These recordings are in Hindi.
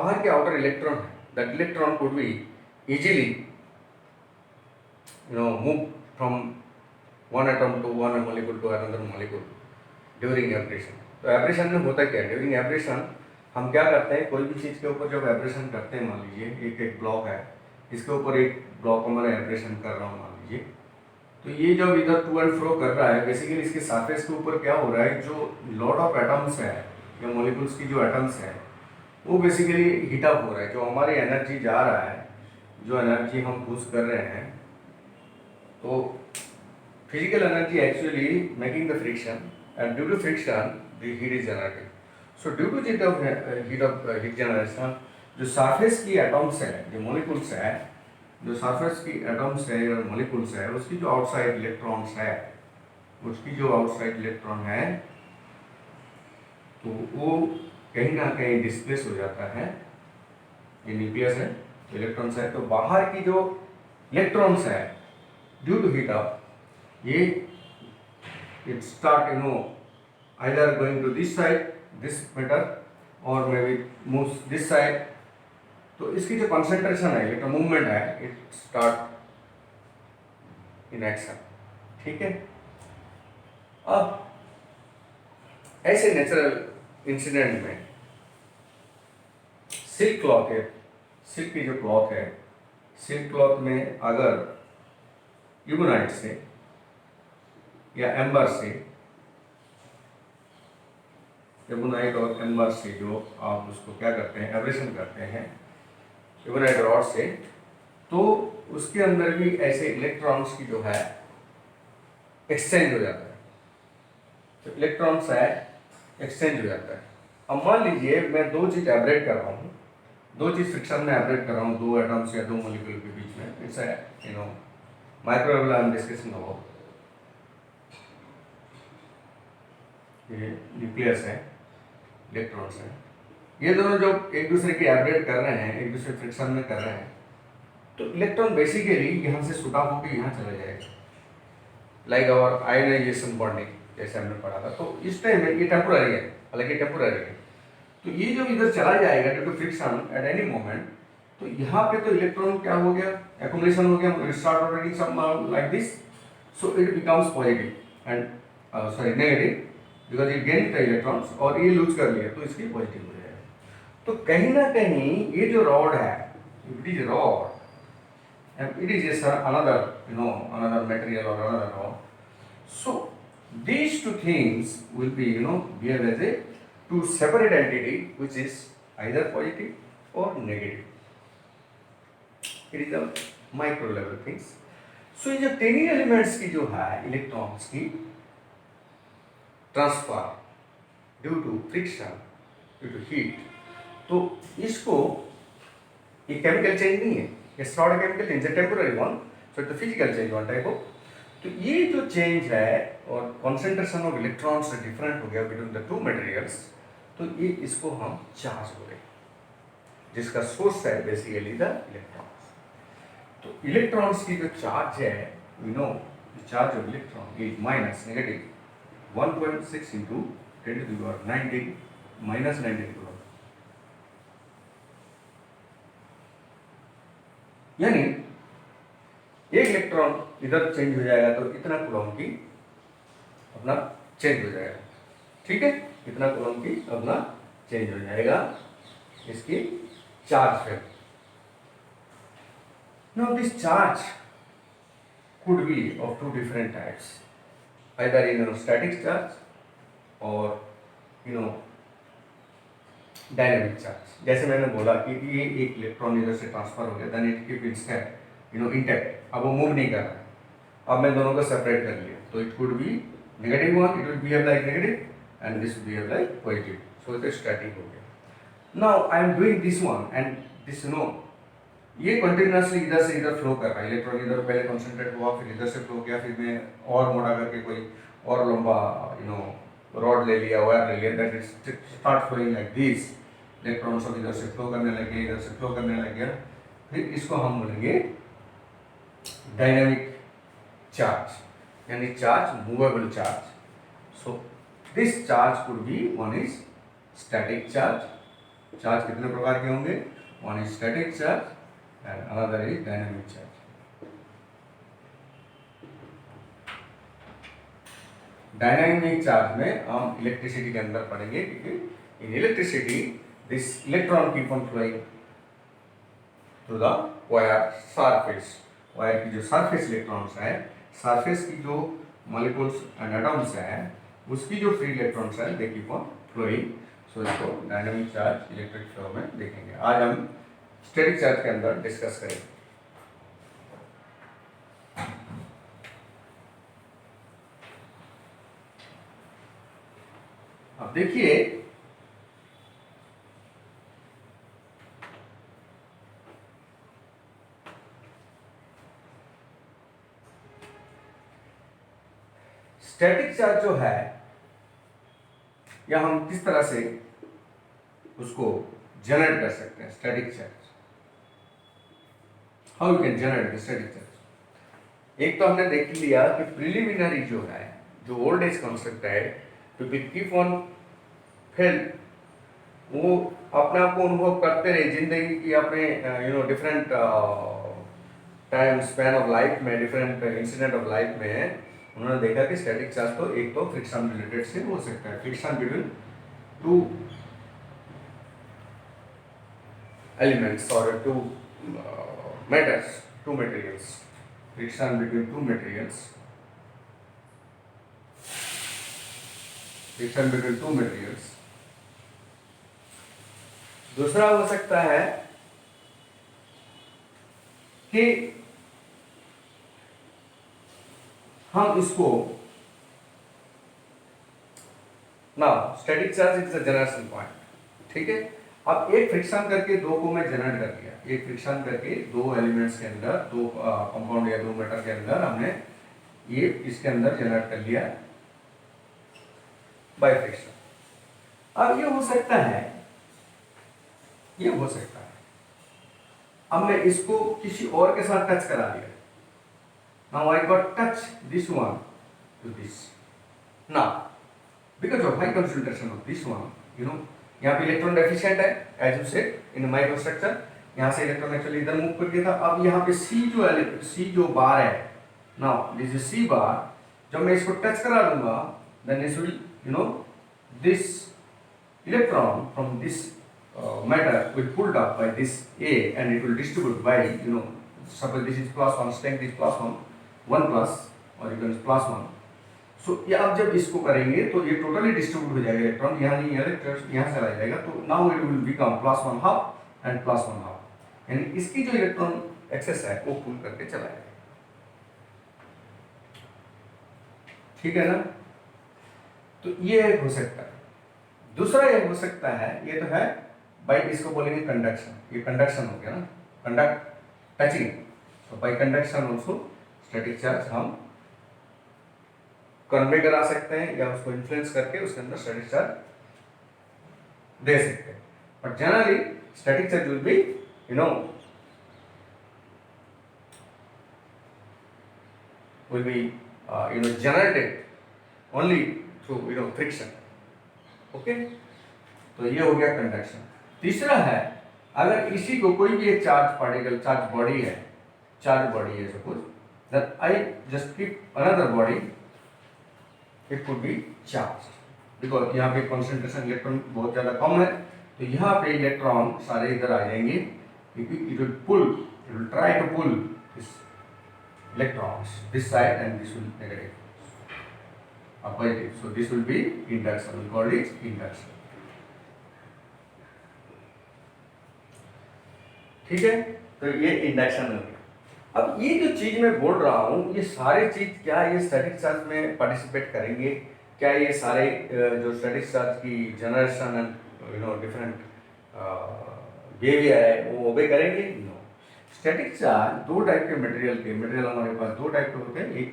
बाहर के आउटर इलेक्ट्रॉन है, that electron could be easily move from one atom to one molecule to another molecule during abrasion. तो एब्रेशन में होता क्या है, ड्यूरिंग एब्रेशन हम क्या करते हैं, कोई भी चीज़ के ऊपर जब एब्रेशन करते हैं, मान लीजिए एक ब्लॉक है, इसके ऊपर एक ब्लॉक को मैं एब्रेशन कर रहा हूँ मान लीजिए, तो ये जब इधर टू एंड फ्रो कर रहा है, बेसिकली इसके सरफेस के ऊपर क्या हो रहा है, जो लॉट ऑफ एटम्स है या मॉलिक्यूल्स की जो एटम्स है वो बेसिकली हीटअप हो रहा है, जो हमारी एनर्जी जा रहा है, जो एनर्जी हम पुश कर रहे हैं, तो physical energy actually making the friction, and due to friction the heat is generated. So due to heat generation, जो सरफेस की एटम्स है, जो मॉलिक्यूल्स है, जो सरफेस की एटम्स है या मॉलिक्यूल्स है, उसकी जो आउटसाइड इलेक्ट्रॉन्स है, उसकी जो आउटसाइड इलेक्ट्रॉन है, तो वो कहीं ना कहीं डिस्प्लेस हो जाता है। ये न्यूक्लियस है, इलेक्ट्रॉन्स है, तो बाहर की जो इलेक्ट्रॉन्स है ड्यू टू हीट अप, ये it start either going to this side, this matter, or maybe moves this side, तो इसकी जो concentration है, इलेक्ट्रॉन मूवमेंट है, it start in action, ठीक है। अब ऐसे नेचुरल इंसिडेंट में सिल्क क्लॉथ है, सिल्क की जो क्लॉथ है, सिल्क क्लॉथ में अगर ह्यूमनाइट से या एम्बर से, एबोनाइट और एम्बर से जो आप उसको क्या करते हैं, एब्रेशन करते हैं एबोनाइट रॉड से, तो उसके अंदर भी ऐसे इलेक्ट्रॉन्स की जो है एक्सचेंज हो जाता है, तो इलेक्ट्रॉन्स है एक्सचेंज हो जाता है। अब मान लीजिए मैं दो चीज़ एब्रेट कर रहा हूँ, दो चीज़ फ्रिक्शन में एब्रेट कर रहा हूँ, दो एटम्स या दो मॉलिक्यूल के बीच में, it's microwave I am discussing about, ये न्यूक्लियस है, इलेक्ट्रॉन्स हैं, ये दोनों जब एक दूसरे की एब्रेट कर रहे हैं, एक दूसरे फ्रिक्शन में कर रहे हैं, तो इलेक्ट्रॉन बेसिकली यहाँ से शूट आउट होकर यहाँ चला जाएगा, लाइक आवर आयोनाइजेशन बॉन्डिंग जैसे हमने पढ़ा था। तो इस टाइम में ये टेम्पोररी है, हालांकि टेम्पोररी है, तो ये जब इधर चला जाएगा due to friction at any moment, तो यहाँ पे तो इलेक्ट्रॉन क्या हो गया, एक्युमुलेशन हो गया, start already some like this, so it becomes positive and sorry negative, because it gain the electrons, और ये लूज कर लिया तो इसकी पॉजिटिव हो जाएगा। तो कहीं ना कहीं ये जो रॉड है, it is rod and it is another another material और another rod, so these two things will be behave as a two separate entity which is either positive or negative. It is the micro level things. So ये जो tiny elements की जो है इलेक्ट्रॉन्स की transfer due to friction, due to heat, तो इसको ये केमिकल चेंज नहीं है, it's not a chemical change, it's a temporary one, so it's a physical change one type of. तो ये जो चेंज है और कॉन्सेंट्रेशन ऑफ इलेक्ट्रॉन्स डिफरेंट हो गया बिटवीन द टू मटेरियल्स, तो ये इसको हम चार्ज बोले, जिसका सोर्स है बेसिकली द इलेक्ट्रॉन्स। तो इलेक्ट्रॉन्स की जो चार्ज है, charge of electron is minus negative 1.6 into 10⁻19 minus 19 coulomb, यानी एक इलेक्ट्रॉन इधर चेंज हो जाएगा तो इतना कूलम की अपना चेंज हो जाएगा, ठीक है, इतना कूलम की अपना चेंज हो जाएगा इसकी चार्ज पे। Now this charge could be of two different types, either static charge or dynamic charge। जैसे मैंने बोला कि ये एक इलेक्ट्रॉन इधर से ट्रांसफर हो गया, देन इट कीप इंटैक्ट, अब वो मूव नहीं कर रहा है, अब मैं दोनों को सेपरेट कर लिया, तो it could be negative one, it will behave like negative and this behave like positive, so it static हो गया। Now I am doing this one and this ये कंटिन्यूसली इधर से इधर फ्लो कर रहा है, इलेक्ट्रॉन इधर पहले कॉन्सेंट्रेट हुआ, फिर इधर से फ्लो किया, फिर मैं और मोटा करके कोई और लंबा रॉड ले लिया, वायर ले लिया, that is start flowing like this, electron सब इधर से फ्लो करने लगे, इधर से फ्लो करने लग गया, फिर इसको हम बोलेंगे डायनामिक चार्ज, यानी charge movable charge. So this charge could be, one is static charge charge कितने प्रकार के होंगे? One is static charge and another is dynamic charge. Dynamic charge में हम इलेक्ट्रिसिटी के अंदर पढ़ेंगे, क्योंकि in electricity this electron keep on flowing through the wire surface. Wire की जो सरफेस इलेक्ट्रॉन्स है, सरफेस की जो मॉलिक्यूल्स एंड एटम्स है, उसकी जो फ्री इलेक्ट्रॉन्स है दे कीप ऑन फ्लोइंग। सो इसको डायनामिक चार्ज इलेक्ट्रिक फ्लो में देखेंगे। आज हम स्टैटिक चार्ज के अंदर डिस्कस करेंगे। अब देखिए, स्टैटिक चार्ज जो है, या हम किस तरह से उसको जनरेट कर सकते हैं static charge, how you can generate the static charge. एक तो हमने देख लिया कि प्रिलिमिनरी जो है, जो ओल्ड एज कॉन्सेप्ट है, टू कीप ऑन फेल, वो अपने आप को अनुभव करते रहे जिंदगी की अपने different time span of life में, डिफरेंट इंसिडेंट ऑफ लाइफ में उन्होंने देखा कि स्टैटिक चार्ज तो एक तो फ्रिक्शन रिलेटेड से हो सकता है, फ्रिक्शन बिटवीन टू एलिमेंट्स और to matters, two materials, friction between two materials, friction between two materials। दूसरा हो सकता है कि हम इसको ना static charge is a generation point, ठीक है। अब एक फ्रिक्शन करके दो को मैं जनरेट कर दिया, एक फ्रिक्शन करके दो एलिमेंट्स के अंदर, दो कंपाउंड या दो मेटल के अंदर हमने ये इसके अंदर जनरेट कर लिया बाय फ्रिक्शन। अब ये हो सकता है, ये हो सकता है अब मैं इसको किसी और के साथ टच करा दिया, now I got touch this one to this, now because of high concentration of this one, यहाँ पे इलेक्ट्रॉन डेफिशिएंट है as you said in microstructure, यहाँ से इलेक्ट्रॉन एक्चुअली इधर मूव कर गया था। अब यहाँ पे सी जो बार है, now this is C bar, जब मैं इसको टच करा दूंगा then it will this electron from this matter will pulled up by this A and it will distribute by suppose this is plus one, strength is plus one plus or you can plus one। सो ये अब जब इसको करेंगे तो ये टोटली डिस्ट्रीब्यूट हो जाएगा इलेक्ट्रॉन, यहाँ नहीं इलेक्ट्रॉन यहाँ चला जाएगा, तो now it will become plus one half and plus one half, यानी इसकी जो इलेक्ट्रॉन एक्सेस है वो पुल करके चला जाएगा, ठीक है ना। तो ये एक हो सकता है। दूसरा ये हो सकता है, ये तो है बाई, इसको बोलेंगे कंडक्शन, ये कंडक्शन हो गया ना, कंडक्ट टचिंग, तो by conduction also static charge हम कन्वे करा सकते हैं या उसको इन्फ्लुएंस करके उसके अंदर स्टैटिक चार्ज दे सकते हैं। But generally static charge will B generated only through friction, okay. तो ये हो गया कंडक्शन। तीसरा है, अगर इसी को कोई भी एक चार्ज पार्टिकल, चार्ज बॉडी है suppose that I just keep another body, it could be charge, because यहाँ पे कॉन्सेंट्रेशन इलेक्ट्रॉन बहुत ज़्यादा कम है, तो यहाँ पे इलेक्ट्रॉन सारे इधर आ जाएंगे, क्योंकि it will try to pull this electrons this side and this will negative positive, so this will be induction, we call it induction, ठीक है। तो ये इंडक्शन हो गया। अब ये जो चीज मैं बोल रहा हूँ, ये सारे चीज क्या ये स्टैटिक चार्ज में पार्टिसिपेट करेंगे? क्या ये सारे जो स्टैटिक चार्ज की जनरेशन एंड डिफरेंट बिहेवियर है वो ओबे करेंगे? नो। स्टैटिक चार्ज दो टाइप के मटेरियल हमारे पास दो टाइप के होते हैं। एक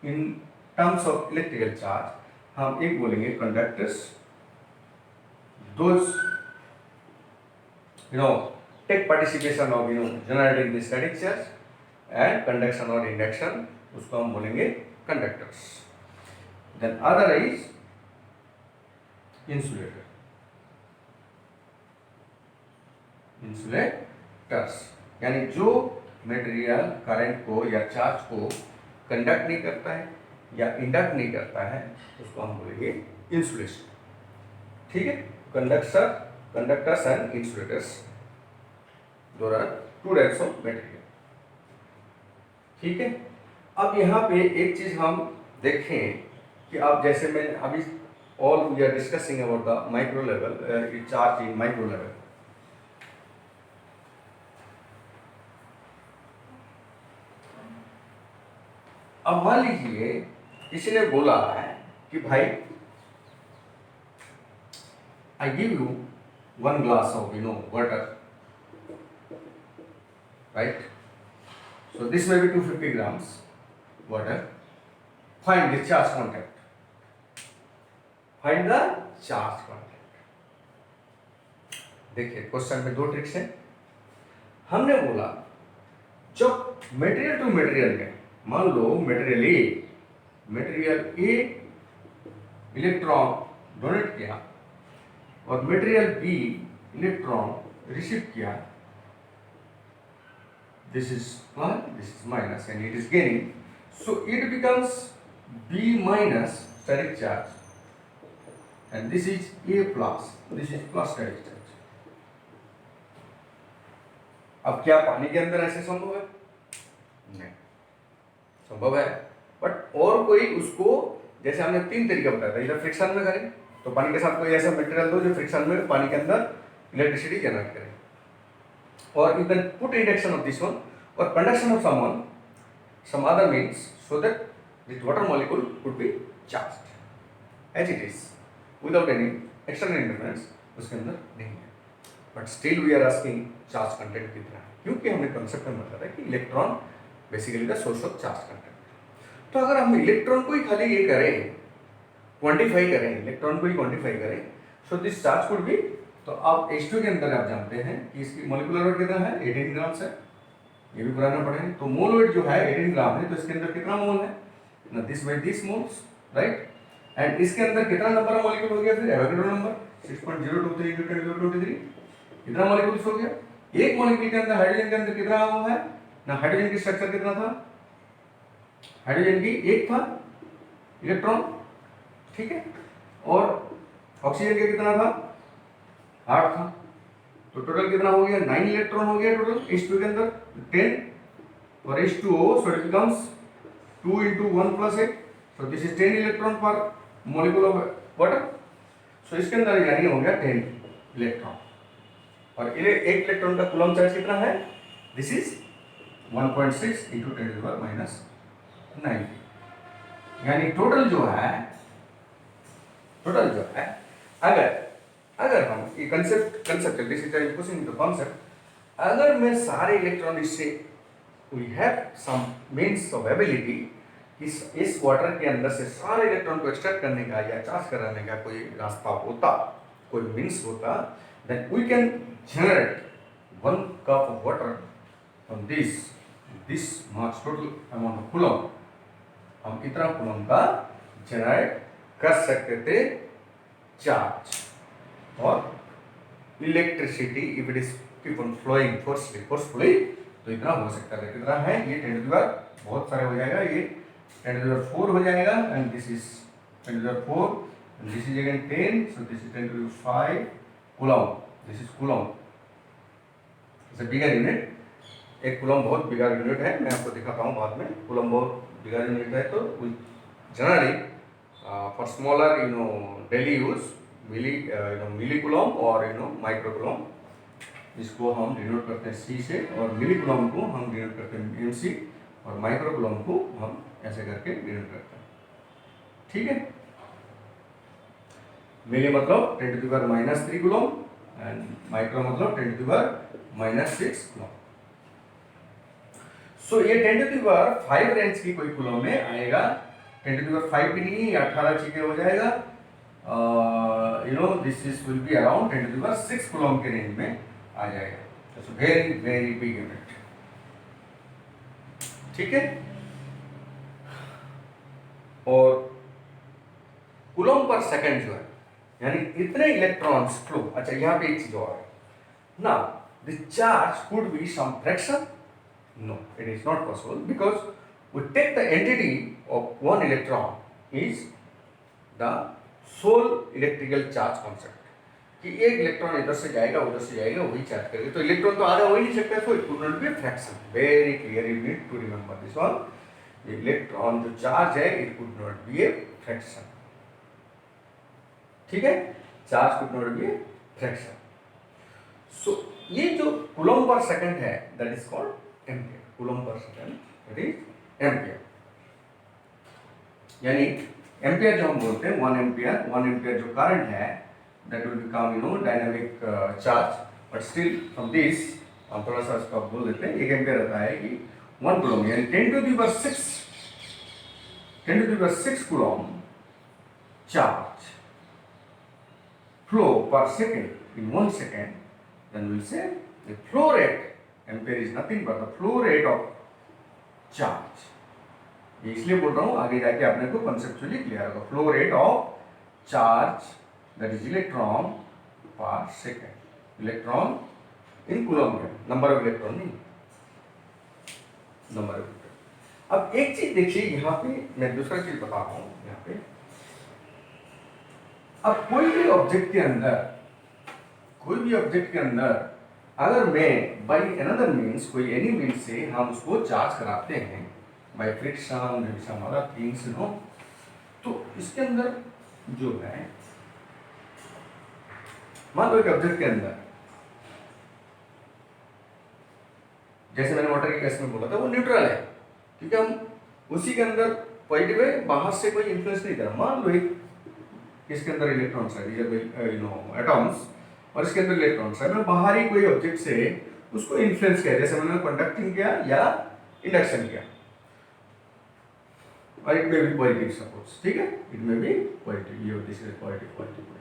in terms of electrical charge हम एक बोलेंगे conductors, those take participation of generating the static charge, and conduction or induction उसको हम बोलेंगे conductors। then other is insulator, insulators, यानी जो मटेरियल करंट को या चार्ज को कंडक्ट नहीं करता है या इंडक्ट नहीं करता है उसको हम बोलेंगे इंसुलेशन। ठीक है, conductors and insulators there are two types of material. ठीक है, अब यहाँ पे एक चीज हम देखें कि अब जैसे मैं अभी all we are discussing about the micro level, charge in micro level. अब मान लीजिए किसी ने बोला है कि भाई I give you 1 glass of water, right? So this may be 250 grams water. Find the charge content. Find the charge content. देखिए क्वेश्चन में 2 ट्रिक्स हैं। हमने बोला जब मटेरियल टू मटेरियल में, मान लो मटेरियल ए इलेक्ट्रॉन डोनेट किया और मटेरियल बी इलेक्ट्रॉन रिसीव किया, this is plus, this is minus, and it is gaining, so it becomes B minus static charge, and this is A plus, this is plus static charge. अब क्या पानी के अंदर ऐसे संभव है? नहीं संभव है, बट और कोई उसको, जैसे हमने 3 तरीका बताया था, इधर फ्रिक्शन में करें तो पानी के साथ कोई ऐसा मटेरियल दो जो फ्रिक्शन में पानी के अंदर इलेक्ट्रिसिटी जनरेट करे, or you can put induction of this one or conduction of some other means so that this water molecule could be charged as it is without any external interference उसके अंदर नहीं है, but still we are asking charge content कितना है, क्योंकि हमने कंसेप्ट में बताया था कि electron basically the source of charge content. तो अगर हम इलेक्ट्रॉन को ही खाली ये करें, क्वांटिफाई करें, इलेक्ट्रॉन को ही क्वांटिफाई करें, सो दिस चार्ज कुड बी, तो आप H2 के अंदर आप जानते हैं कि इसकी मोलिकुलर वेट कितना है, 18 ग्राम्स है, ये भी पुराना पढ़े हैं। तो मोल वेट जो है 18 ग्राम है, तो इसके अंदर कितना मोल है ना, this by this moles, right. And इसके अंदर कितना नंबर ऑफ मॉलिक्यूल हो गया, फिर एवोगैड्रो नंबर 6.023 × 1023, कितना मॉलिक्यूल्स हो गया। एक मॉलिक्यूल के अंदर हाइड्रोजन के अंदर कितना वो है ना, हाइड्रोजन की स्ट्रक्चर कितना था, हाइड्रोजन की 1 था इलेक्ट्रॉन, ठीक है, और ऑक्सीजन का कितना था, 8 था, तो टोटल कितना हो गया, 9 इलेक्ट्रॉन हो गया टोटल H2 के अंदर 10 और H2O, so it becomes 2 × 1 + 8, so this is 10 electron पर मॉलिक्यूल ऑफ वाटर, सो इसके अंदर यानी हो गया 10 इलेक्ट्रॉन, और एक इलेक्ट्रॉन का कूलम्ब चार्ज कितना है, दिस इज 1.6 × 10⁻⁹, यानी टोटल जो है अगर हम ये concept this is pushing the concept, अगर मैं सारे इलेक्ट्रॉन इससे we have some means of ability, इस वाटर के अंदर से सारे इलेक्ट्रॉन को एक्सट्रैक्ट करने का या चार्ज कराने का कोई रास्ता होता, कोई मींस होता, then we can generate 1 cup of water from this much total amount of coulomb, हम इतना कूलम्ब का जनरेट कर सकते थे चार्ज, और electricity if it is keep on flowing forcefully, तो इतना हो सकता है। कितना है ये 10⁻, बहुत सारे हो जाएगा, ये 10⁻4 हो जाएगा, and this is 10⁻4, and this is again 10, so this is 10⁻5 coulomb, this is coulomb, it's a bigger unit. एक कूलम्ब बहुत बिगर यूनिट है, मैं आपको दिखाता हूँ बाद में, कूलम्ब बहुत बिगर यूनिट है। तो generally for smaller daily use milli coulomb और माइक्रो कूलम्ब, इसको हम डिनोट करते हैं C से, और मिली कूलम्ब को हम डिनोट करते हैं MC, और माइक्रो कूलम्ब को हम ऐसे करके डिनोट करते हैं, ठीक है। मिली मतलब 10⁻³ कूलम्ब एंड माइक्रो मतलब 10⁻⁻6 कूलम्ब। सो ये 10⁻5 रेंज की कोई कूलम्ब में आएगा, 10⁻5 भी नहीं, 18 चीजें हो जाएगा, this is will be around 10⁻6 coulomb के रेंज में आ जाएगा, it's very very big unit, ठीक है। और कूलम्ब पर सेकंड जो है, यानी इतने इलेक्ट्रॉन्स फ्लो, अच्छा यहाँ पे एक चीज और है ना, the charge could be some fraction? No, it is not possible because we take the entity of one electron is the sole electrical charge concept. कि एक इलेक्ट्रॉन इधर से जाएगा उधर से जाएगा वही चार्ज करेगा, तो इलेक्ट्रॉन तो आधा हो ही नहीं सकता, so it could not be fraction. Very clear, you need to remember this one. Electron जो चार्ज है it could not be a fraction. ठीक है, charge could not be a fraction. So ये जो कूलम्ब पर सेकंड है that is called ampere. Coulomb per second that is ampere. यानी एम्पियर जो हम बोलते हैं 1 एम्पियर जो करंट है that will become dynamic charge, but still from this हम थोड़ा सा इसका बोल देते हैं. 1 एम्पियर रहता है कि 1 कूलम्ब यानी 10 to the power 6 coulomb charge flow per second in 1 second, then we will say the flow rate. Ampere is nothing but the flow rate of charge. ये इसलिए बोल रहा हूँ, आगे जाके आपने को कंसेप्चुअली क्लियर होगा. Flow rate of charge that is electron per second. Electron in coulomb है, number of electron नहीं, number of electron. अब एक चीज देखिए यहाँ पे, मैं दूसरा चीज बता रहा हूँ यहाँ पे. अब कोई भी ऑब्जेक्ट के अंदर अगर मैं बाई अनदर मीन्स कोई एनी मीन्स से हम उसको चार्ज कराते हैं by friction some other things तो इसके अंदर जो है, मान लो एक ऑब्जेक्ट के अंदर, जैसे मैंने वाटर के केस में बोला था, वो न्यूट्रल है क्योंकि हम उसी के अंदर पॉजिटिव है, बाहर से कोई इन्फ्लुएंस नहीं कर रहा. मान लो एक इसके अंदर इलेक्ट्रॉन्स है, एटॉम्स, और इसके अंदर इलेक्ट्रॉन्स है. मैं बाहरी कोई ऑब्जेक्ट से उसको इन्फ्लुएंस किया, जैसे मैंने कंडक्टिंग किया या इंडक्शन किया, और it may be positive suppose. ठीक है, इट मे बी पॉजिटिव, ये दिस इज पॉजिटिव.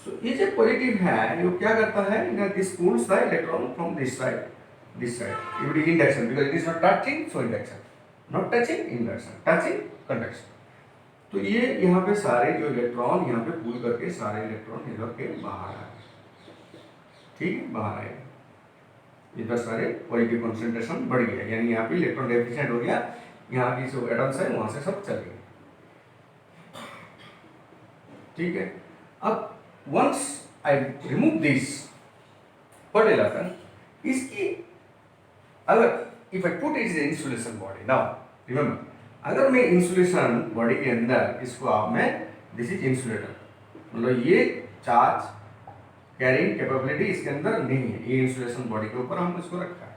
So ये जो पॉजिटिव है ये क्या करता है, this pulls the electron from this side. It is induction because it is not touching, so induction. Not touching, induction. Touching, conduction. तो ये यहाँ पे सारे जो इलेक्ट्रॉन यहाँ पे पुल करके सारे इलेक्ट्रॉन इधर के बाहर आए. ठीक है, बाहर आए, इधर सारे पॉजिटिव कंसंट्रेशन बढ़ गया, यानी यहाँ पे इलेक्ट्रॉन डेफिशिएंट हो गया. यहाँ की जो एटम्स है वहां से सब चल गए. ठीक है, अब once I remove this, what will happen? इसकी अगर if I put it in insulation body, now remember, अगर मैं इंसुलेशन बॉडी के अंदर इसको आप मैं दिस इज इंसुलेटर, मतलब ये चार्ज कैरिंग कैपेबिलिटी इसके अंदर नहीं है, ये इंसुलेशन बॉडी के ऊपर हमने इसको रखा है.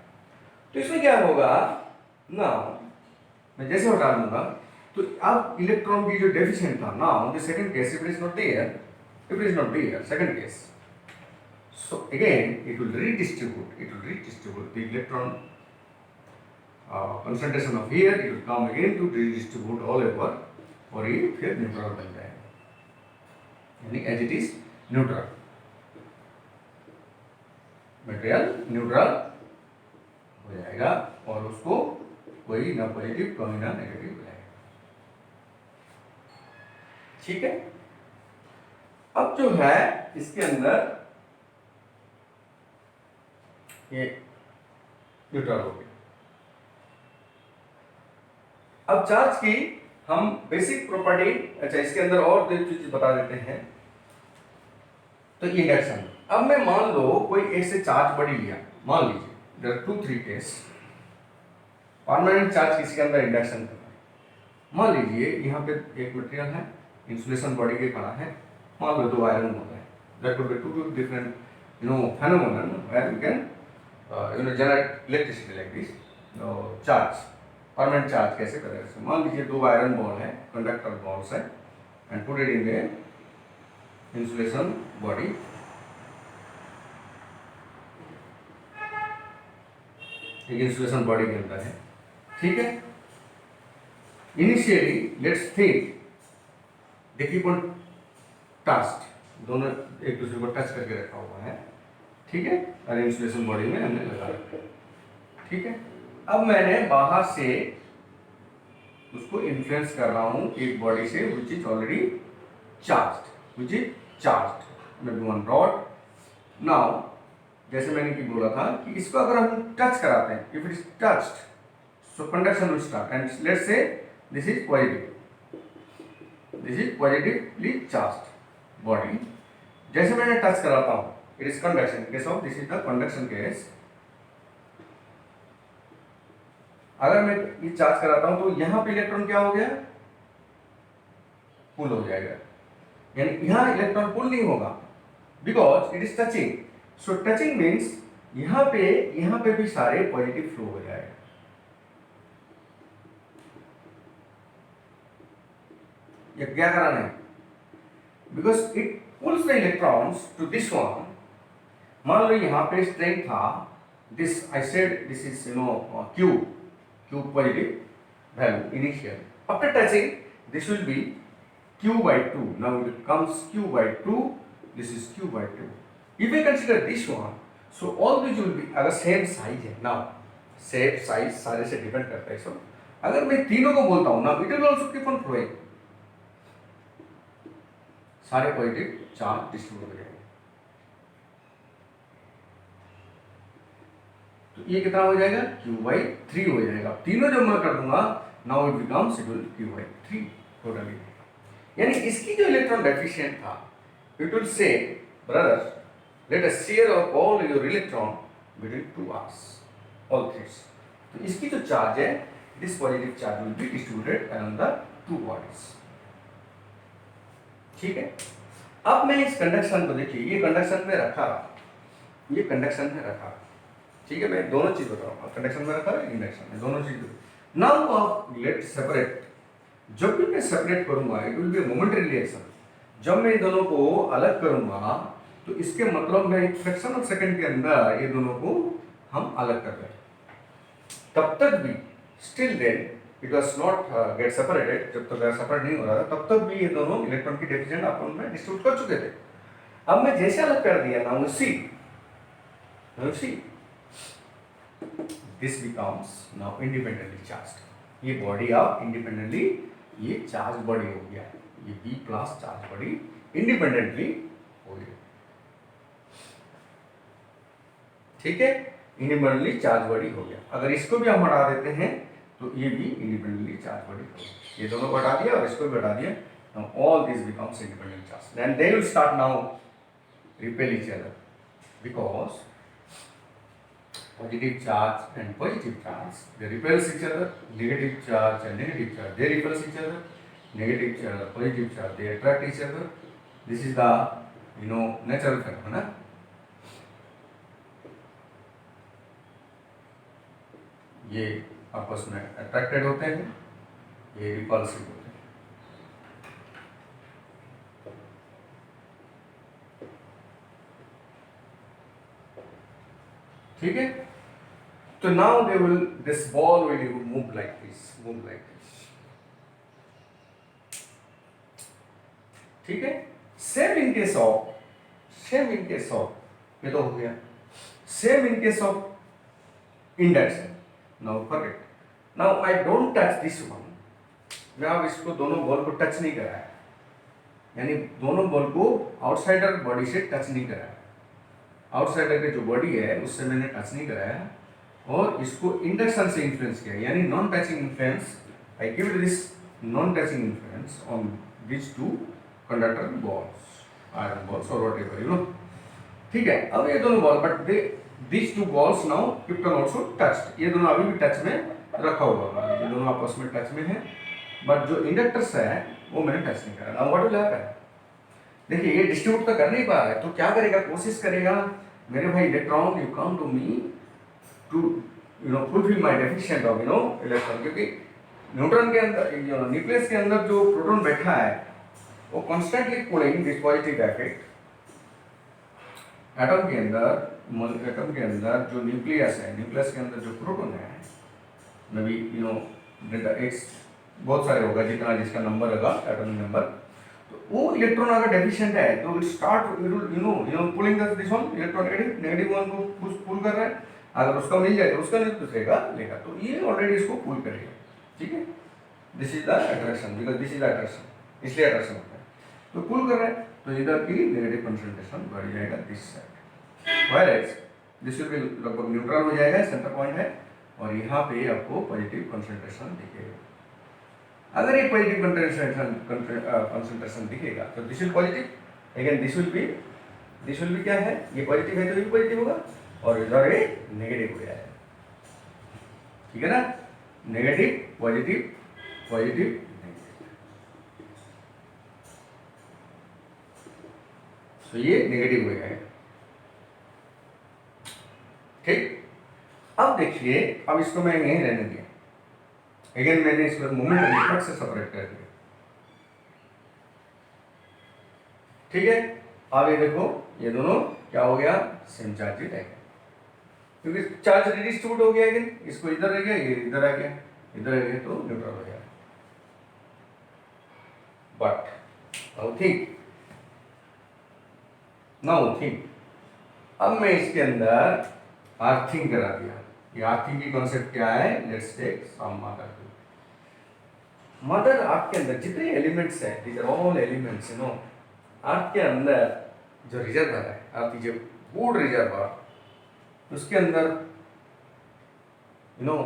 तो इसमें क्या होगा ना, मैं जैसे हटा दूंगा तो अब इलेक्ट्रॉन की जो डेफिशिएंट था, now the second case it is not there. If it is not there, second case, so again it will redistribute the electron concentration of here. It will come again to redistribute all over, और ये फिर न्यूट्रल बन जाएगा, यानी as it is neutral, material neutral हो जाएगा और उसको कोई ना पॉजिटिव कोई ना नेगेटिव मिलेगा. ठीक है, अब जो है इसके अंदर ये न्यूट्रल हो गया. अब चार्ज की हम बेसिक प्रॉपर्टी, अच्छा इसके अंदर और दो चीज बता देते हैं. तो इंडक्शन, अब मैं मान लो कोई ऐसे चार्ज बड़ी लिया, मान लीजिए there are 2-3 case. Permanent charge किसके अंदर इंडक्शन करना है. मान लीजिए यहाँ पे एक मटेरियल है, इंसुलेशन बॉडी के खड़ा है, मान लो 2 आयरन होता है. That could be two different phenomenon where we can generate electricity like this. Charge, permanent charge कैसे करें. मान लीजिए 2 आयरन बॉल है, कंडक्टर बॉल्स है, and put it in the insulation body. एक इंसुलेशन बॉडी के अंदर है. ठीक है, initially let's think they keep on touched, दोनों एक दूसरे को टच करके रखा हुआ है. ठीक है, और इंसुलेशन बॉडी में हमने लगा रखा है. ठीक है, अब मैंने बाहर से उसको इन्फ्लुएंस कर रहा हूं एक बॉडी से which is already charged, maybe one rod. Now जैसे मैंने की बोला था कि इसको अगर हम टच कराते हैं, if it is touched, so conduction will start and let's say this is positive, this is positively charged body. जैसे मैंने टच कराता हूं, it is conduction case of, this is the conduction case. अगर मैं ये चार्ज कराता हूं तो यहां पे इलेक्ट्रॉन क्या हो गया, पुल हो जाएगा, यानी यहां इलेक्ट्रॉन पुल नहीं होगा because it is touching. So touching means यहां पे भी सारे पॉजिटिव फ्लो हो जाएगा। ये क्या कराना है, because it pulls the electrons to this one. मान लो यहां पे स्ट्रेंथ था, this I said this is Q positive value initial. After touching, this will be Q by 2. Now it becomes Q by 2. This is Q by 2. If I consider this one, so all these will be अगर same size है, now same size सारे से depend करता है सब। अगर मैं तीनों को बोलता हूँ ना, it will also keep on flowing. सारे पॉजिटिव चार्ज डिस्ट्रीब्यूट हो जाएंगे। तो ये कितना हो जाएगा, Q/3 हो जाएगा। तीनों जब मैं कर दूंगा, now it becomes Q/3 totally. यानी इसकी जो इलेक्ट्रॉन डेफिशिएंट था, it will say brothers let us share all your electron between two ours, all threes. तो इसकी जो चार्ज है, this positive charge will be distributed around the two bodies. ठीक है। अब मैं इस कंडक्शन को देखिए, ये कंडक्शन में रखा, ये कंडक्शन में रखा, ठीक है। मैं दोनों चीज बता रहा हूँ, कंडक्शन में रखा है, इंडक्शन में, दोनों चीज। नाउ आप लेट सेपरेट, जब भी मैं सेपरेट करूंगा it will B momentary reaction. जब मैं इन दोनों को अलग करूंगा तो इसके मतलब मैं एक फ्रैक्शन ऑफ सेकंड के अंदर ये दोनों को हम अलग कर रहे हैं। तब तक भी still then it was not get separated, जब तक सेपरेट नहीं हो रहा था तब तक भी ये दोनों इलेक्ट्रॉन की डेफिशिएंट अपन में डिस्ट्रीब्यूट कर चुके थे। अब मैं जैसे अलग कर दिया ना, सी this becomes now independently charged. ये बॉडी अब इंडिपेंडेंटली ये चार्ज बॉडी हो गया, ये B plus charge body independently हो गया। ठीक है, इंडिपेंडेंटली चार्ज बॉडी हो गया। अगर इसको भी हम हटा देते हैं तो ये भी इंडिपेंडेंटली चार्ज बॉडी हो गया। ये दोनों को हटा दिया और इसको भी हटा दिया, now all these becomes independent charge. Then they will start now repel each other because positive charge and positive charge, they repels each other. Negative charge and negative charge, they repels each other. Negative charge, positive charge, they attract each other. This is the natural phenomena. ये आपस में अट्रैक्टेड होते हैं, ये रिपल्सिव होते हैं। ठीक है। तो now they will, this ball will move like this, ठीक है। सेम इन केस ऑफ ये तो हो गया, same in case of induction. Now forget, now I don't touch this one. मैं अब इसको दोनों बॉल को टच नहीं कराया, यानी दोनों बॉल को आउटसाइडर बॉडी से टच नहीं कराया, आउटसाइडर की जो बॉडी है उससे मैंने टच नहीं कराया और इसको इंडक्शन से इन्फ्लुएंस किया, यानी non touching influence. I give this non touching influence on this two conductor balls, iron balls और व्हाटएवर, ठीक है। अब ये दोनों ball, but this two balls now kept on also touched, ये दोनों अभी भी टच में रखा हुआ है, ये दोनों आपस में टच में है, बट जो इंडक्टर्स है वो मैंने टच नहीं करा। नाउ व्हाट विल हैपन, देखिए ये डिस्ट्रीब्यूट तो कर नहीं पा रहा है, तो क्या करेगा, कोशिश करेगा, मेरे भाई electron you come to me to fulfil my deficient of electron, क्योंकि न्यूट्रॉन के अंदर, न्यूक्लियस के अंदर जो प्रोटॉन बैठा है वो constantly pulling this positive effect. Atom के अंदर जो न्यूक्लियस है, न्यूक्लियस के अंदर जो प्रोटॉन है, मे बी डेल्टा एक्स बहुत सारे होगा, जितना जिसका नंबर होगा एटॉमिक नंबर, तो वो इलेक्ट्रॉन अगर डेफिशिएंट है तो it start pulling this one, electron negative one को पुल कर रहा है, अगर उसका मिल जाए तो उसका नहीं दूसरे का लेगा, तो ये ऑलरेडी इसको पुल करेगा। ठीक है, this is the attraction, because this is attraction, इसलिए अट्रैक्शन होता है, तो पुल कर रहा है, तो इधर की नेगेटिव कंसंट्रेशन बढ़ जाएगा this side, whereas this will B लगभग न्यूट्रल हो जाएगा, सेंटर पॉइंट है, और यहाँ पे आपको पॉजिटिव कंसंट्रेशन दिखेगा। अगर ये पॉजिटिव कंसंट्रेशन दिखेगा तो this will positive, again this will B क्या है, ये पॉजिटिव है तो ये पॉजिटिव होगा, और इधर ये नेगेटिव हो जाएगा, ठीक है ना, नेगेटिव पॉजिटिव पॉजिटिव नेगेटिव, तो ये नेगेटिव हो जाएगा, ठीक। अब देखिए, अब इसको मैं यहीं रहने दिया, अगेन मैंने इसको मोमेंट नेटवर्क से सेपरेट कर दिया, ठीक है। अब ये देखो, ये दोनों क्या हो गया, सेम चार्ज ही रहेगा, क्योंकि चार्ज रिडिस्ट्रीब्यूट हो गया, अगेन इसको इधर रह गया, ये इधर आ गया, इधर आ गया, तो न्यूट्रल हो गया। बट नाउ थिंक, अब मैं इसके अंदर अर्थिंग करा दिया। ये अर्थिंग की कॉन्सेप्ट क्या है, let's take some mother earth के अंदर जितने एलिमेंट्स हैं, these are all elements, you know, earth के अंदर जो रिजर्वर है, earth is a good reservoir, उसके अंदर you know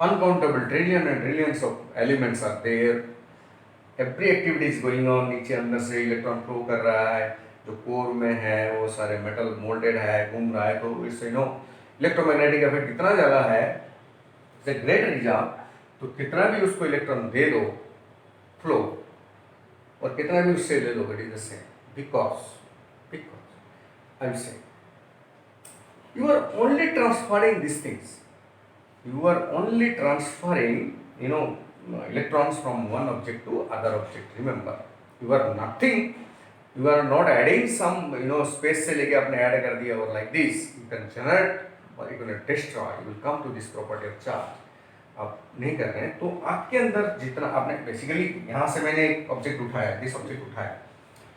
uncountable trillion and trillions of elements are there, every activity is going on, नीचे अंदर से इलेक्ट्रॉन फ्लो कर रहा है, जो कोर में है वो सारे मेटल मोल्डेड है, घूम रहा है, तो इससे यू नो इलेक्ट्रोमैग्नेटिक इफेक्ट कितना ज़्यादा है, इट्स ए ग्रेट रिजर्व, तो कितना भी उसको इलेक्ट्रॉन दे दो फ्लो, और कितना भी उससे ले लो, it is the same, because I will say you are only transferring this things, you are only transferring, you know, electrons from one object to other object. Remember, you are nothing, you are not adding some, you know, space से लेके आपने ऐड कर दिया, और like this you can generate or you can destroy, you will come to this property of charge. आप नहीं कर रहे हैं, तो आपके अंदर जितना आपने बेसिकली यहाँ से मैंने एक ऑब्जेक्ट उठाया, दिस ऑब्जेक्ट उठाया,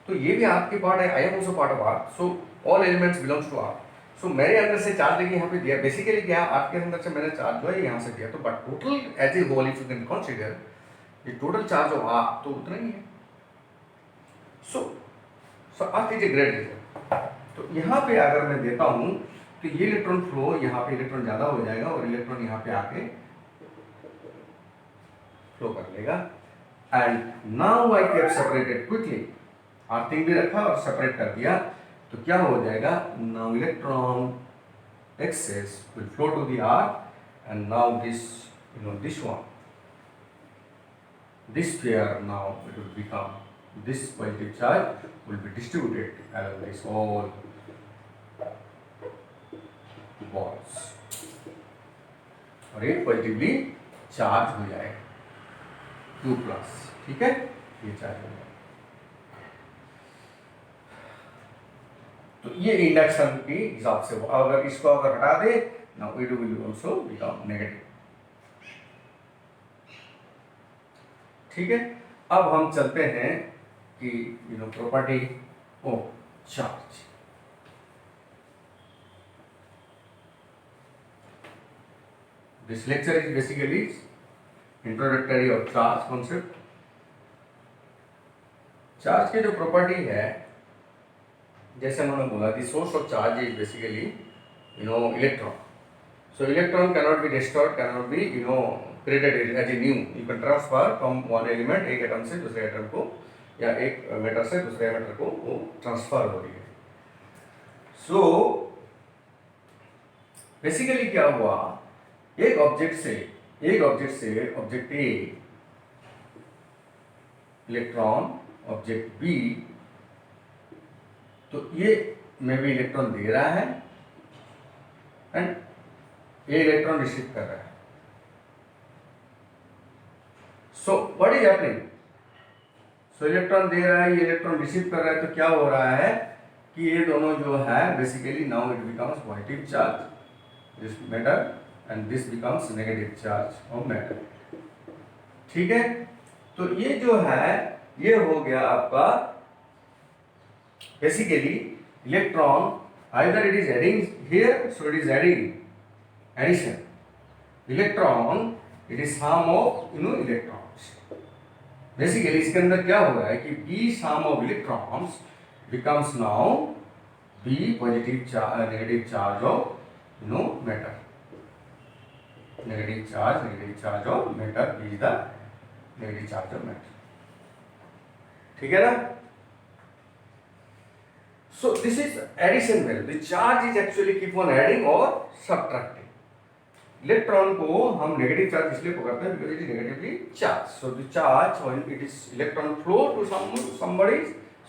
तो ये भी आपकी पार्ट है, I am also part of earth, so all elements belongs to earth. So मेरे अंदर से चार्ज लेके यहाँ पे दिया, बेसिकली क्या आपके अंदर से मैंने चार्ज जो है यहाँ से दिया, तो but total as a whole if you can consider ये टोटल चार्ज ऑफ आर्ट तो उतना ही है। So earth is a great reason. तो यहाँ पे अगर मैं देता हूँ तो ये इलेक्ट्रॉन फ्लो, यहाँ पे इलेक्ट्रॉन ज़्यादा हो जाएगा और इलेक्ट्रॉन यहाँ पे आके फ्लो कर लेगा। And now I have separated quickly, earthing भी रखा और सेपरेट कर दिया, तो क्या हो जाएगा, now electron excess will flow to the earth, and now this, you know, this one, this pair now it will become, this positive charge will be distributed along this all balls, और ये पॉजिटिवली चार्ज हो जाएगा Q+, ठीक है, ये चार्ज हो जाएगा। तो ये इंडक्शन के हिसाब से, अगर इसको अगर हटा दे, now it will also become negative, ठीक है। अब हम चलते हैं कि you know property of charge. This lecture is basically introductory of charge concept. Charge के जो प्रॉपर्टी है, जैसे उन्होंने बोला, the source of charge is basically you know electron, so electron cannot be distort, cannot be you know created as a new, you can transfer from one element, एक एटम से दूसरे एटम को, या एक मेटर से दूसरे मेटर को वो ट्रांसफर हो रही है। सो बेसिकली क्या हुआ, एक ऑब्जेक्ट से object A electron, object B, तो ये में भी इलेक्ट्रॉन दे रहा है एंड ये इलेक्ट्रॉन रिसीव कर रहा है। So what is happening, so electron दे रहा है, ये इलेक्ट्रॉन रिसीव कर रहा है, तो क्या हो रहा है कि ये दोनों जो है basically now it becomes positive charge, this matter, and this becomes negative charge of matter, ठीक है। तो ये जो है ये हो गया आपका basically electron, either it is adding here, so it is adding addition, electron it is some of you know electrons. Basically इसके अंदर क्या हो रहा है कि be some of electrons becomes now be positive charge, negative charge of matter. Negative charge of matter is the negative charge of matter. ठीक है ना? So this is addition value. The charge is actually keep on adding or subtracting. Electron को हम नेगेटिव चार्ज इसलिए पकड़ते हैं because it is negatively charged. So the charge when it is electron flow to somebody,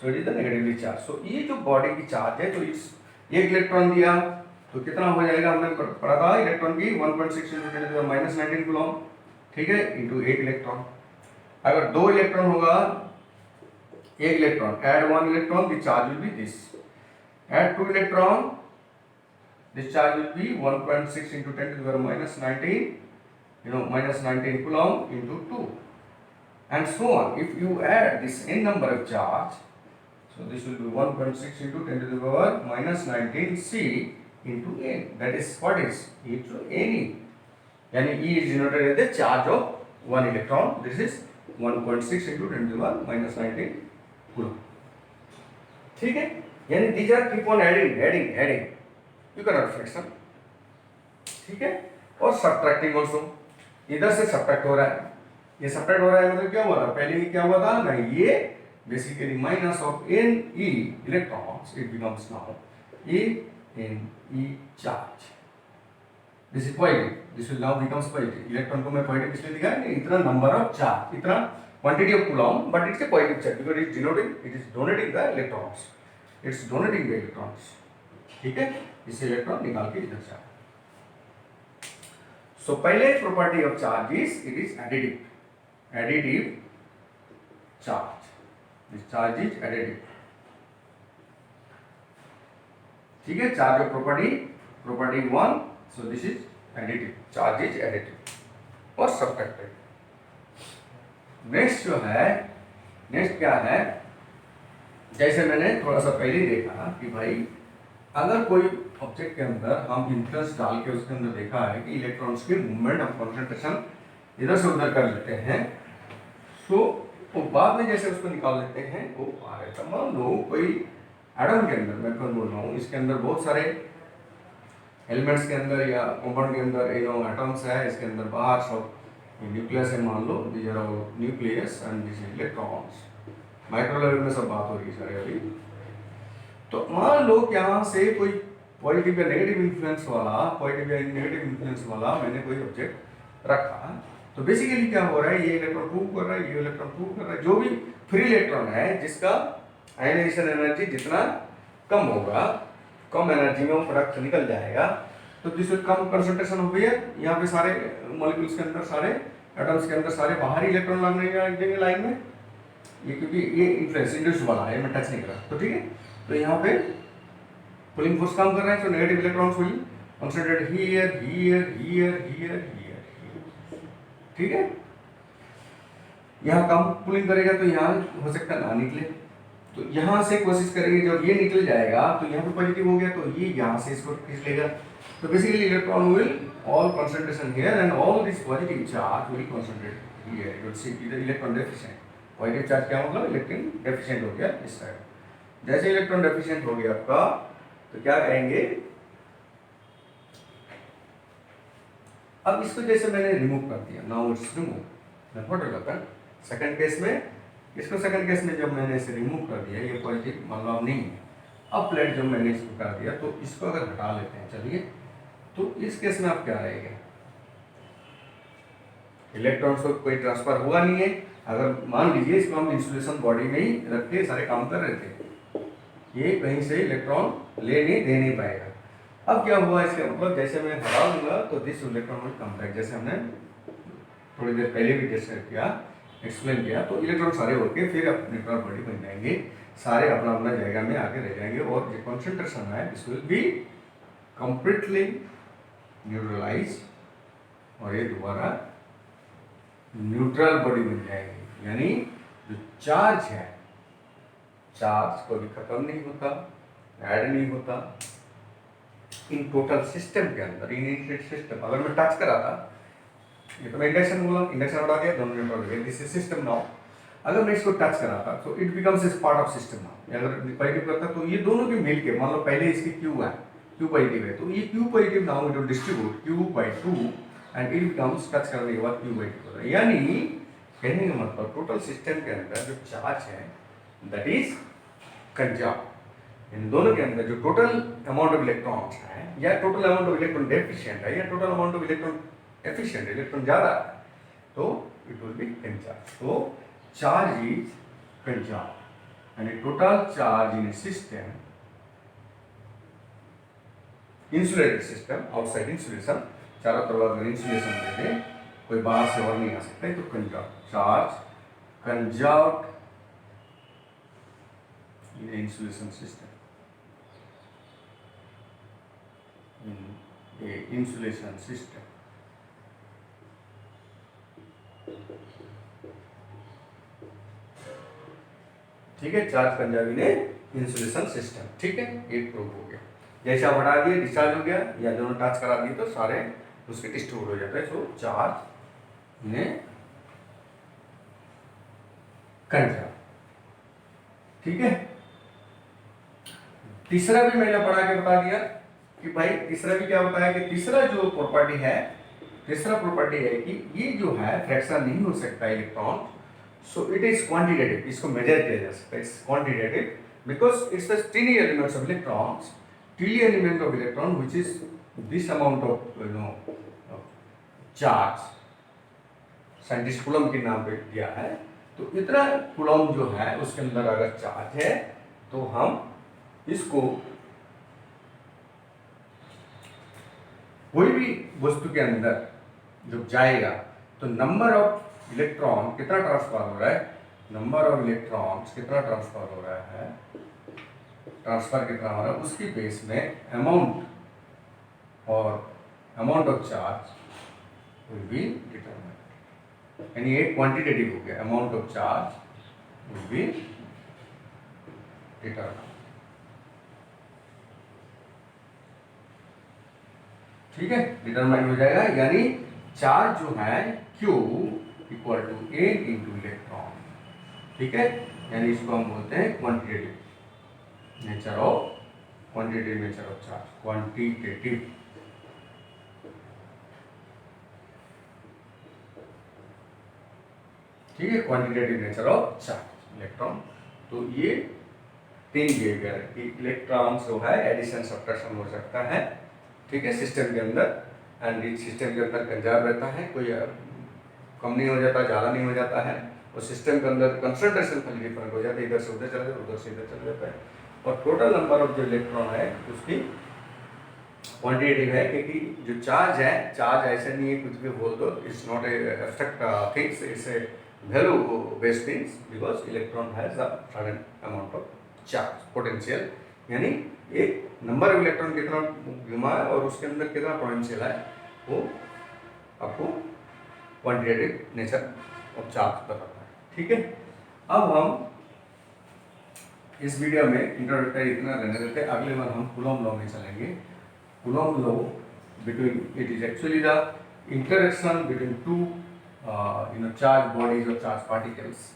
so it is the negatively charged. So ये जो बॉडी की चार्ज है, तो इस एक इलेक्ट्रॉन दिया तो कितना हो जाएगा, हमने पढ़ा था इलेक्ट्रॉन की 1.6 × 10⁻⁹ कूलम, ठीक है, इनटू 8 इलेक्ट्रॉन. अगर 2 इलेक्ट्रॉन होगा, एक electron, add 1 electron, the charge will be this. Add 2 electron, this charge will be 1.6 × 10⁻⁹, -19 coulomb into 2, and so on. If you add this n number of charge, so this will be 1.6 × 10⁻⁹ C into n. That is what is E to Ne. Yani E is denoted as the charge of one electron. This is 1.6 × 10⁻⁹ coulomb. ठीक है, यानी these are keep on adding. You cannot fraction. ठीक है, और subtracting also. इधर से subtract हो रहा है, ये subtract हो रहा है, मतलब क्या हुआ था, पहले ही क्या हुआ था ना, ये basically minus of Ne electrons, it becomes now Ne charge. This is positive. This will now becomes positive. Electron को मैं positive इसलिए दिखाया कि इतना number of charge, इतना quantity of coulomb, but it's a positive charge because it is denoting, it is donating the electrons. It's donating the electrons. ठीक है, इससे इलेक्ट्रॉन निकाल के इधर से. So पहले property of charge is it is additive charge. This charge is additive. ठीक है, charge of property 1. So this is additive. Charge is additive और subtractive. नेक्स्ट जो है, नेक्स्ट क्या है, जैसे मैंने थोड़ा सा पहले ही देखा कि भाई अगर कोई ऑब्जेक्ट के अंदर हम इन्फ्लुएंस डाल के उसके अंदर देखा है कि इलेक्ट्रॉन्स की मूवमेंट हम कंसंट्रेशन इधर से उधर कर लेते हैं, सो वो बाद में जैसे उसको निकाल लेते हैं वो आ रहा है. मान लो कोई एटम के अंदर, मैं बोल रहा हूँ, इसके अंदर बहुत सारे एलिमेंट्स के अंदर या कंपाउंड के अंदर एटम्स है, इसके अंदर बाहर सब न्यूक्लियस है, मान लो these are nucleus and this electrons. Micro level में सब बात हो रही है सारे अभी. तो मान लो कि यहाँ से कोई पॉजिटिव या नेगेटिव इन्फ्लुएंस वाला मैंने कोई ऑब्जेक्ट रखा, तो बेसिकली क्या हो रहा है, ये इलेक्ट्रॉन मूव कर रहा है, ये इलेक्ट्रॉन मूव कर रहा है. जो भी फ्री इलेक्ट्रॉन है जिसका आयनाइजेशन एनर्जी जितना कम होगा, कम एनर्जी में वो प्रोडक्ट निकल जाएगा, तो जिससे कम कंसंट्रेशन हो गई है, यहाँ पे सारे मॉलिक्यूल्स के अंदर, सारे एटम्स के अंदर सारे बाहरी इलेक्ट्रॉन लगने लाइन में, ये क्योंकि ये इन्फ्लुएंस इंड्यूस वाला है, मैं टच नहीं कर रहा, तो ठीक है. तो यहाँ पे पुलिंग फोर्स काम कर रहा है, तो नेगेटिव इलेक्ट्रॉन्स हुई कंसंट्रेटेड हियर, ठीक है. यहाँ कम पुलिंग करेगा तो यहाँ हो सकता है ना निकले, तो यहाँ से कोशिश करेंगे, जब ये निकल जाएगा तो यहाँ पे पॉजिटिव हो गया, तो ये यहाँ से इसको खींच लेगा. तो basically electron will all concentration here and all this positive charge will concentrate here. You will see the electron deficient. Positive charge क्या मतलब, इलेक्ट्रॉन डेफिशिएंट हो गया इस साइड. जैसे इलेक्ट्रॉन डेफिशिएंट हो गया आपका, तो क्या करेंगे, अब इसको जैसे मैंने रिमूव कर दिया, now it's remove. What will happen second case में, इसको सेकंड केस में जब मैंने इसे रिमूव कर दिया, ये पॉजिटिव मतलब नहीं है, अब प्लेट जब मैंने इसको कर दिया, तो इसको अगर हटा लेते हैं, चलिए, तो इस केस में अब क्या रहेगा, इलेक्ट्रॉन्स को कोई ट्रांसफर हुआ नहीं है. अगर मान लीजिए इसको हम इंसुलेशन बॉडी में ही रख के सारे काम कर रहे थे, ये कहीं से इलेक्ट्रॉन ले नहीं दे नहीं पाएगा. अब क्या हुआ, इसका मतलब जैसे मैं हटा दूंगा तो this electron will come back, जैसे हमने थोड़ी देर पहले भी डिस्कस किया, एक्सप्लेन किया. तो इलेक्ट्रॉन सारे होके फिर न्यूट्रल बॉडी बन जाएंगे, सारे अपना अपना जगह में आके रह जाएंगे, और जो कॉन्सेंट्रेशन है this will be completely neutralize, और ये दोबारा न्यूट्रल बॉडी बन जाएगी. यानी जो चार्ज है, चार्ज कभी खत्म नहीं होता, ऐड नहीं होता इन टोटल सिस्टम के अंदर, इन इनफिनिट सिस्टम. अगर मैं टच करा था, ये तो मैं इंडक्शन बोला, इंडक्शन उड़ा दिया, दोनों मिनट हो गए, दिस इज सिस्टम नाउ. अगर मैं इसको टच कराता तो it becomes is part of system now. अगर पॉजिटिव करता तो ये दोनों के मिल के, मान लो पहले इसकी क्यू है, क्यू पॉजिटिव है, तो ये Q positive now it will distribute Q by two and it becomes, touch करने के बाद क्यू बाई टू होता है। यानी कहने का मतलब टोटल सिस्टम के अंदर जो चार्ज है दैट इज कंजर्व। इन दोनों के अंदर जो टोटल अमाउंट ऑफ इलेक्ट्रॉन्स है, या total amount of electron deficient है, या total amount of electron efficient, electron ज्यादा है, तो इट विल बी कंजर्व। तो charge is conserve and total charge in system, insulated system, outside insulation, चारों तरफ अगर इंसुलेशन दे दे, कोई बाहर से और नहीं आ सकता है, तो conserve, charge conserve in a insulation system, in a insulation system। ठीक है, charge conserve in a insulation system. ठीक है, एक प्रूव हो गया। जैसे आप हटा दिए डिस्चार्ज हो गया, या दोनों टच करा दिए तो सारे उसके डिस्ट्रीब्यूट हो जाते हैं। सो चार्ज इन ए कंजर्व। ठीक है, तीसरा भी मैंने पढ़ा के बता दिया कि भाई तीसरा भी क्या बताया कि तीसरा जो प्रॉपर्टी है, तीसरा प्रॉपर्टी है कि ये जो है फ्रैक्शन नहीं हो सकता electron, so it is quantitative, इसको मेजर किया जा सकता है, it's quantitative because it's the tiny elements of electrons, tiny element of electron which is this amount of charge, scientist Coulomb के नाम पे दिया है। तो इतना कूलम जो है उसके अंदर अगर चार्ज है तो हम इसको कोई भी वस्तु के अंदर जब जाएगा तो नंबर ऑफ इलेक्ट्रॉन कितना ट्रांसफर हो रहा है, नंबर ऑफ इलेक्ट्रॉन्स कितना ट्रांसफर हो रहा है, ट्रांसफर कितना हो रहा है, उसकी बेस में अमाउंट और amount of charge will be determined. यानी एक क्वांटिटेटिव हो गया, amount of charge will be determined. ठीक है, डिटरमाइंड हो जाएगा, यानी चार्ज जो है Q equal to A into electron. ठीक है, यानी इसको हम बोलते हैं quantitative nature of, quantitative nature of charge, quantitative. ठीक है, quantitative nature of charge electron. तो ये तीन बिहेवियर है कि इलेक्ट्रॉन जो है एडिशन सब्ट्रैक्शन हो सकता है, ठीक है, सिस्टम के अंदर, एंड इस सिस्टम के अंदर कंजर्व रहता है, कोई कम नहीं हो जाता, ज़्यादा नहीं हो जाता है, और सिस्टम के अंदर कंसंट्रेशन खाली डिफरेंट हो जाता है, इधर से उधर चला जाता है, उधर से इधर चला जाता है। और टोटल नंबर ऑफ जो इलेक्ट्रॉन है उसकी क्वांटिटेटिव है, क्योंकि जो चार्ज है, चार्ज ऐसे नहीं है कुछ भी बोल दो, it's not a abstract things, it's a value based things, because electron has a certain amount of charge potential. यानी एक नंबर ऑफ इलेक्ट्रॉन कितना घुमा है और उसके अंदर कितना पोटेंशियल है, वो आपको क्वांटिटेटिव नेचर ऑफ चार्ज बताता है। ठीक है, अब हम इस वीडियो में इंट्रोडक्टरी इतना रहने देते हैं, अगले बार हम कूलॉम लॉ में चलेंगे। Coulomb law between, it is actually the interaction between two charge bodies और चार्ज पार्टिकल्स।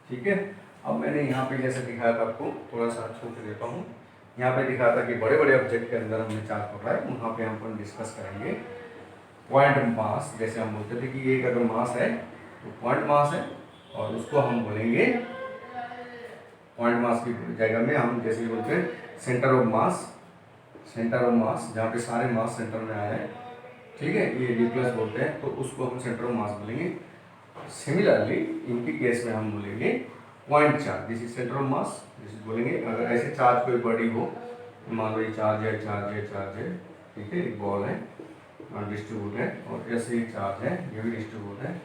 ठीक है, अब मैंने यहाँ पे जैसे दिखाया था आपको, थोड़ा सा छू के देता हूँ। यहाँ पे दिखाया था कि बड़े बड़े ऑब्जेक्ट के अंदर हमने चार्ज पकड़ा है, वहाँ पे हम अपन डिस्कस करेंगे पॉइंट मास। जैसे हम बोलते थे कि एक अगर मास है तो पॉइंट मास है, और उसको हम बोलेंगे पॉइंट मास की जगह में हम जैसे बोलते हैं centre of mass, centre of mass जहाँ पे सारे मास सेंटर में आए हैं। ठीक है, ये न्यूक्लियस बोलते हैं, तो उसको हम सेंटर ऑफ मास बोलेंगे। सिमिलरली इनकी केस में हम बोलेंगे point charge, this is centre of mass, this बोलेंगे। अगर ऐसे चार्ज कोई बॉडी हो, मान लो ये चार्ज है, चार्ज है, चार्ज है, ठीक है, एक बॉल है और डिस्ट्रीब्यूट है, और ऐसे ही चार्ज है, ये भी डिस्ट्रीब्यूट है,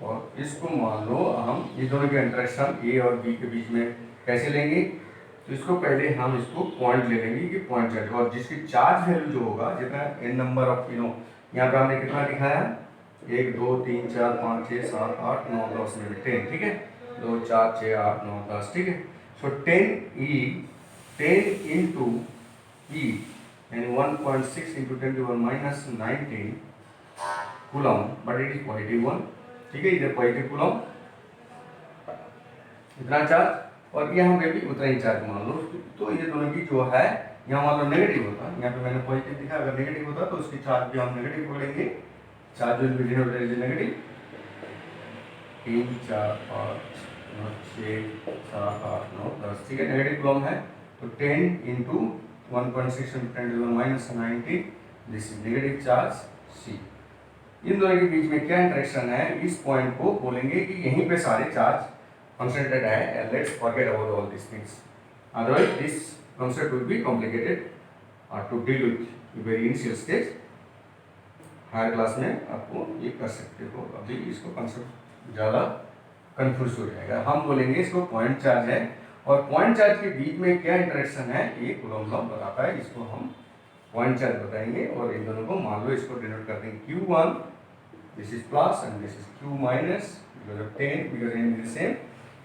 और इसको मान लो हम ये दोनों के इंटरेक्शन ए और बी के बीच में कैसे लेंगे, तो इसको पहले हम इसको पॉइंट ले लेंगे कि पॉइंट चार्ज, और जिसकी चार्ज वैल्यू जो होगा जितना एन नंबर ऑफ यहाँ पे हमने कितना दिखाया, 1 2 3 4 5 6 7 8 9 10 में 10, ठीक है, 2 4 6 8 9 10, ठीक है। सो 10 इंटू ई यानी 1.6 into 10 to 19 coulomb, but it is positive one, ठीक है, इधर पॉजिटिव कूलम, इतना चार्ज और यहाँ पे भी उतना ही चार्ज मान लो। तो ये दोनों की जो है, यहाँ मान लो नेगेटिव होता, यहाँ पे मैंने पॉजिटिव दिखा, अगर नेगेटिव होता तो उसकी चार्ज भी हम नेगेटिव पकड़ेंगे, charge will be denoted as negative. 3 4 5 9 6 7 8 9 10, ठीक है, नेगेटिव कॉलम है तो 10 into 1.6 × 10⁻⁻90, this is negative charge C. इन दोनों के बीच में क्या इंटरेक्शन है, इस पॉइंट को बोलेंगे कि यहीं पे सारे चार्ज कंसंट्रेटेड है। Let's forget about all this things, otherwise this concept will be complicated to deal with very initial stage। Higher class में आपको ये कर सकते हो, अभी इसको कंसेप्ट ज़्यादा कंफ्यूज हो जाएगा। हम बोलेंगे इसको पॉइंट चार्ज है और पॉइंट चार्ज के बीच में क्या इंटरेक्शन है ये कूलम्ब लॉ बताता है, इसको हम पॉइंट चार्ज बताएंगे। और इन दोनों को मान लो इसको डिनोट कर देंगे Q1, this is plus and this is Q minus, because of 10 because n is same.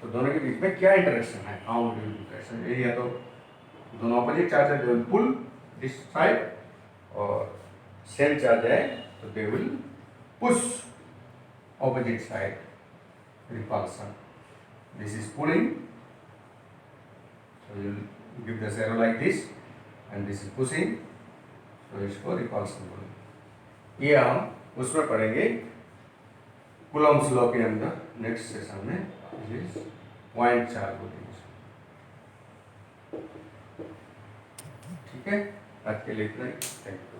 तो दोनों के बीच में क्या इंटरेक्शन है, हाउ डू यू इंटरेक्शन, ये या तो दोनों ऑपोजिट चार्ज है, they will pull this side, और सेम चार्ज है तो they will push opposite side, repulsion. This is pulling, so you will give this arrow like this and this is pushing, so इसको रिपल्सन बोलेंगे। ये हम उसमें पढ़ेंगे कूलम्ब्स लॉ के अंदर नेक्स्ट सेशन में, पॉइंट चार्ज बोलेंगे। ठीक है, आज के लिए इतना ही, थैंक यू।